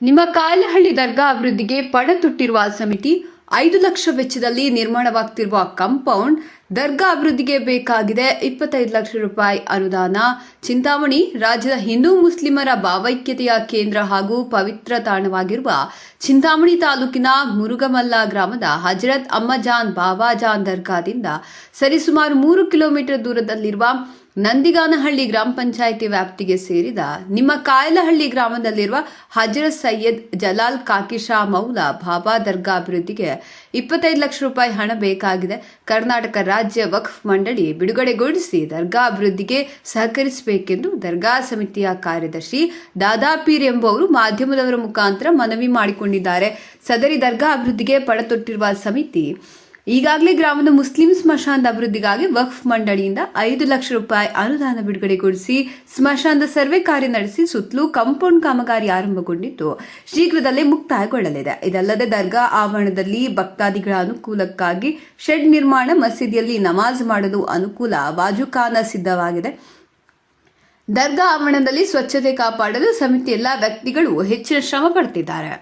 ನಿಮ್ಮ ಕಾಯಲಹಳ್ಳಿ ದರ್ಗಾ ಅಭಿವೃದ್ಧಿಗೆ ಪಣ ತೊಟ್ಟಿರುವ ಸಮಿತಿ 5 ಲಕ್ಷ ವೆಚ್ಚದಲ್ಲಿ ನಿರ್ಮಾಣವಾಗುತ್ತಿರುವ ಕಾಂಪೌಂಡ್ ದರ್ಗಾ ಅಭಿವೃದ್ಧಿಗೆ ಬೇಕಾಗಿದೆ 25 ಲಕ್ಷ ರೂಪಾಯಿ ಅನುದಾನ. ಚಿಂತಾಮಣಿ ರಾಜ್ಯದ ಹಿಂದೂ ಮುಸ್ಲಿಮರ ಭಾವೈಕ್ಯತೆಯ ಕೇಂದ್ರ ಹಾಗೂ ಪವಿತ್ರ ತಾಣವಾಗಿರುವ ಚಿಂತಾಮಣಿ ತಾಲೂಕಿನ ಮುರುಗಮಲ್ಲ ಗ್ರಾಮದ ಹಜರತ್ ಅಮ್ಮಜಾನ್ ಬಾಬಾಜಾನ್ ದರ್ಗಾದಿಂದ ಸರಿಸುಮಾರು 3 ಕಿಲೋಮೀಟರ್ ದೂರದಲ್ಲಿರುವ ನಂದಿಗಾನಹಳ್ಳಿ ಗ್ರಾಮ ಪಂಚಾಯಿತಿ ವ್ಯಾಪ್ತಿಗೆ ಸೇರಿದ ನಿಮ್ಮ ಕಾಯಲಹಳ್ಳಿ ಗ್ರಾಮದಲ್ಲಿರುವ ಹಜರತ್ ಸೈಯದ್ ಜಲಾಲ್ ಕಾಕಿಶಾ ಮೌಲಾ ಬಾಬಾ ದರ್ಗಾ ಅಭಿವೃದ್ಧಿಗೆ 25 ಲಕ್ಷ ರೂಪಾಯಿ ಹಣ ಬೇಕಾಗಿದೆ. ಕರ್ನಾಟಕ ರಾಜ್ಯ ವಕ್ಫ್ ಮಂಡಳಿ ಬಿಡುಗಡೆಗೊಳಿಸಿ ದರ್ಗಾ ಅಭಿವೃದ್ಧಿಗೆ ಸಹಕರಿಸಬೇಕೆಂದು ದರ್ಗಾ ಸಮಿತಿಯ ಕಾರ್ಯದರ್ಶಿ ದಾದಾಪೀರ್ ಎಂಬುವರು ಮಾಧ್ಯಮದವರ ಮುಖಾಂತರ ಮನವಿ ಮಾಡಿಕೊಂಡಿದ್ದಾರೆ. ಸದರಿ ದರ್ಗಾ ಅಭಿವೃದ್ಧಿಗೆ ಪಣ ತೊಟ್ಟಿರುವ ಸಮಿತಿ ಈಗಾಗಲೇ ಗ್ರಾಮದ ಮುಸ್ಲಿಂ ಸ್ಮಶಾನದ ಅಭಿವೃದ್ಧಿಗಾಗಿ ವಕ್ಫ್ ಮಂಡಳಿಯಿಂದ 5 ಲಕ್ಷ ರೂಪಾಯಿ ಅನುದಾನ ಬಿಡುಗಡೆಗೊಳಿಸಿ ಸ್ಮಶಾನದ ಸರ್ವೆ ಕಾರ್ಯ ನಡೆಸಿ ಸುತ್ತಲೂ ಕಾಂಪೌಂಡ್ ಕಾಮಗಾರಿ ಆರಂಭಗೊಂಡಿದ್ದು ಶೀಘ್ರದಲ್ಲೇ ಮುಕ್ತಾಯಗೊಳ್ಳಲಿದೆ. ಇದಲ್ಲದೆ ದರ್ಗಾ ಆವರಣದಲ್ಲಿ ಭಕ್ತಾದಿಗಳ ಅನುಕೂಲಕ್ಕಾಗಿ ಶೆಡ್ ನಿರ್ಮಾಣ, ಮಸೀದಿಯಲ್ಲಿ ನಮಾಜ್ ಮಾಡಲು ಅನುಕೂಲ, ವಾಜುಖಾನ ಸಿದ್ಧವಾಗಿದೆ. ದರ್ಗಾ ಆವರಣದಲ್ಲಿ ಸ್ವಚ್ಛತೆ ಕಾಪಾಡಲು ಸಮಿತಿ ಎಲ್ಲ ವ್ಯಕ್ತಿಗಳು ಹೆಚ್ಚಿನ ಶ್ರಮ ಪಡುತ್ತಿದ್ದಾರೆ.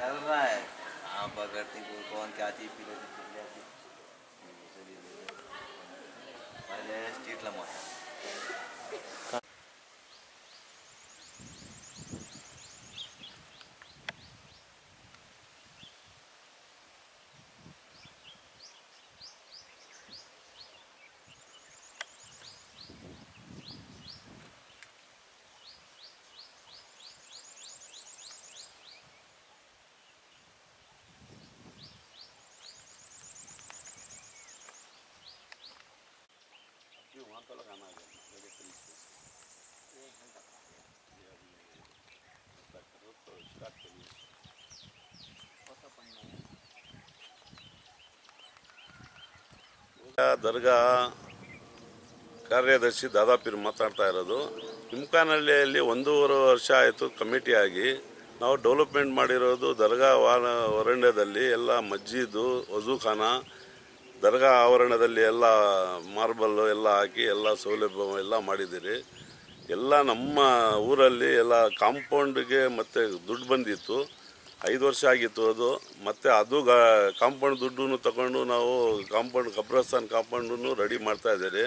चल रहा है आप अगर कौन क्या चीज पी लेती पहले स्ट्रीट लगा वहाँ तो लगाना है लगे तो स्टार्ट करिए ದರ್ಗಾ ಕಾರ್ಯದರ್ಶಿ ದಾದಾಪೀರ್ ಮಾತಾಡ್ತಾ ಇರೋದು. ಹಿಮ್ಕಾನಹಳ್ಳಿಯಲ್ಲಿ 1.5 ವರ್ಷ ಆಯಿತು ಕಮಿಟಿ ಆಗಿ. ನಾವು ಡೆವಲಪ್ಮೆಂಟ್ ಮಾಡಿರೋದು ದರ್ಗಾ ಹೊರಾಂಗಣದಲ್ಲಿ ಎಲ್ಲ ಮಸ್ಜಿದು, ವಜೂಖಾನ, ದರ್ಗಾ ಆವರಣದಲ್ಲಿ ಎಲ್ಲ ಮಾರ್ಬಲ್ಲು ಎಲ್ಲ ಹಾಕಿ ಎಲ್ಲ ಸೌಲಭ್ಯ ಎಲ್ಲ ಮಾಡಿದ್ದೀರಿ. ಎಲ್ಲ ನಮ್ಮ ಊರಲ್ಲಿ ಎಲ್ಲ ಕಾಂಪೌಂಡ್ಗೆ ಮತ್ತು ದುಡ್ಡು ಬಂದಿತ್ತು. 5 ವರ್ಷ ಆಗಿತ್ತು ಅದು. ಮತ್ತು ಅದು ಕಾಂಪೌಂಡ್ ದುಡ್ಡು ತಗೊಂಡು ನಾವು ಕಬ್ರಸ್ತಾನ್ ಕಾಂಪೌಂಡನ್ನು ರೆಡಿ ಮಾಡ್ತಾಯಿದ್ದೀರಿ.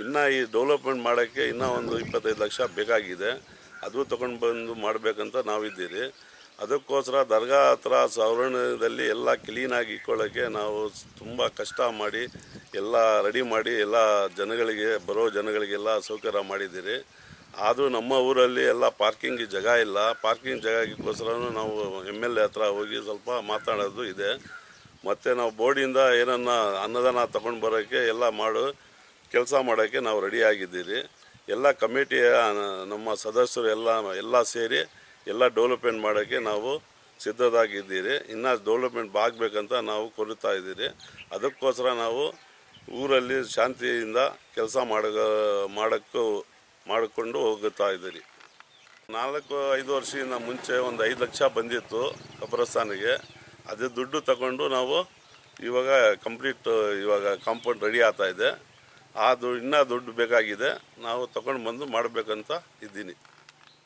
ಇನ್ನು ಈ ಡೆವಲಪ್ಮೆಂಟ್ ಮಾಡೋಕ್ಕೆ ಇನ್ನೂ ಒಂದು 25 ಲಕ್ಷ ಬೇಕಾಗಿದೆ. ಅದು ತೊಗೊಂಡು ಬಂದು ಮಾಡಬೇಕಂತ ನಾವಿದ್ದೀರಿ. ಅದಕ್ಕೋಸ್ಕರ ದರ್ಗಾ ಹತ್ರ ಆವರಣದಲ್ಲಿ ಎಲ್ಲ ಕ್ಲೀನಾಗಿ ಇಟ್ಕೊಳ್ಳೋಕ್ಕೆ ನಾವು ತುಂಬ ಕಷ್ಟ ಮಾಡಿ ಎಲ್ಲ ರೆಡಿ ಮಾಡಿ ಎಲ್ಲ ಜನಗಳಿಗೆ ಬರೋ ಜನಗಳಿಗೆಲ್ಲ ಸೌಕರ್ಯ ಮಾಡಿದ್ದೀರಿ. ಆದರೂ ನಮ್ಮ ಊರಲ್ಲಿ ಎಲ್ಲ ಪಾರ್ಕಿಂಗ್ ಜಾಗ ಇಲ್ಲ. ಪಾರ್ಕಿಂಗ್ ಜಾಗಕ್ಕೋಸ್ಕರ ನಾವು MLA ಹತ್ರ ಹೋಗಿ ಸ್ವಲ್ಪ ಮಾತಾಡೋದು ಇದೆ. ಮತ್ತು ನಾವು ಬೋರ್ಡಿಂದ ಏನನ್ನ ಅನ್ನದಾನ ತಗೊಂಡು ಬರೋಕ್ಕೆ ಎಲ್ಲ ಕೆಲಸ ಮಾಡೋಕ್ಕೆ ನಾವು ರೆಡಿಯಾಗಿದ್ದೀರಿ. ಎಲ್ಲ ಕಮಿಟಿಯ ನಮ್ಮ ಸದಸ್ಯರು ಎಲ್ಲ ಸೇರಿ ಎಲ್ಲ ಡೆವಲಪ್ಮೆಂಟ್ ಮಾಡೋಕ್ಕೆ ನಾವು ಸಿದ್ಧರಾಗಿದ್ದೀರಿ. ಇನ್ನು ಡೆವಲಪ್ಮೆಂಟ್ ಆಗಬೇಕಂತ ನಾವು ಕೋರುತ್ತಾ ಇದ್ದೀರಿ. ಅದಕ್ಕೋಸ್ಕರ ನಾವು ಊರಲ್ಲಿ ಶಾಂತಿಯಿಂದ ಕೆಲಸ ಮಾಡಿಕೊಂಡು ಹೋಗುತ್ತಾ ಇದ್ದೀರಿ. 4-5 ವರ್ಷದಿಂದ ಮುಂಚೆ ಒಂದು 5 ಲಕ್ಷ ಬಂದಿತ್ತು ಕಬ್ರಸ್ತಾನಿಗೆ. ಅದೇ ದುಡ್ಡು ತಗೊಂಡು ನಾವು ಇವಾಗ ಕಂಪ್ಲೀಟ್ ಕಾಂಪೌಂಡ್ ರೆಡಿ ಆಗ್ತಾ ಇದೆ. ಅದು ಇನ್ನೂ ದುಡ್ಡು ಬೇಕಾಗಿದೆ, ನಾವು ತಗೊಂಡು ಬಂದು ಮಾಡಬೇಕಂತ ಇದ್ದೀನಿ.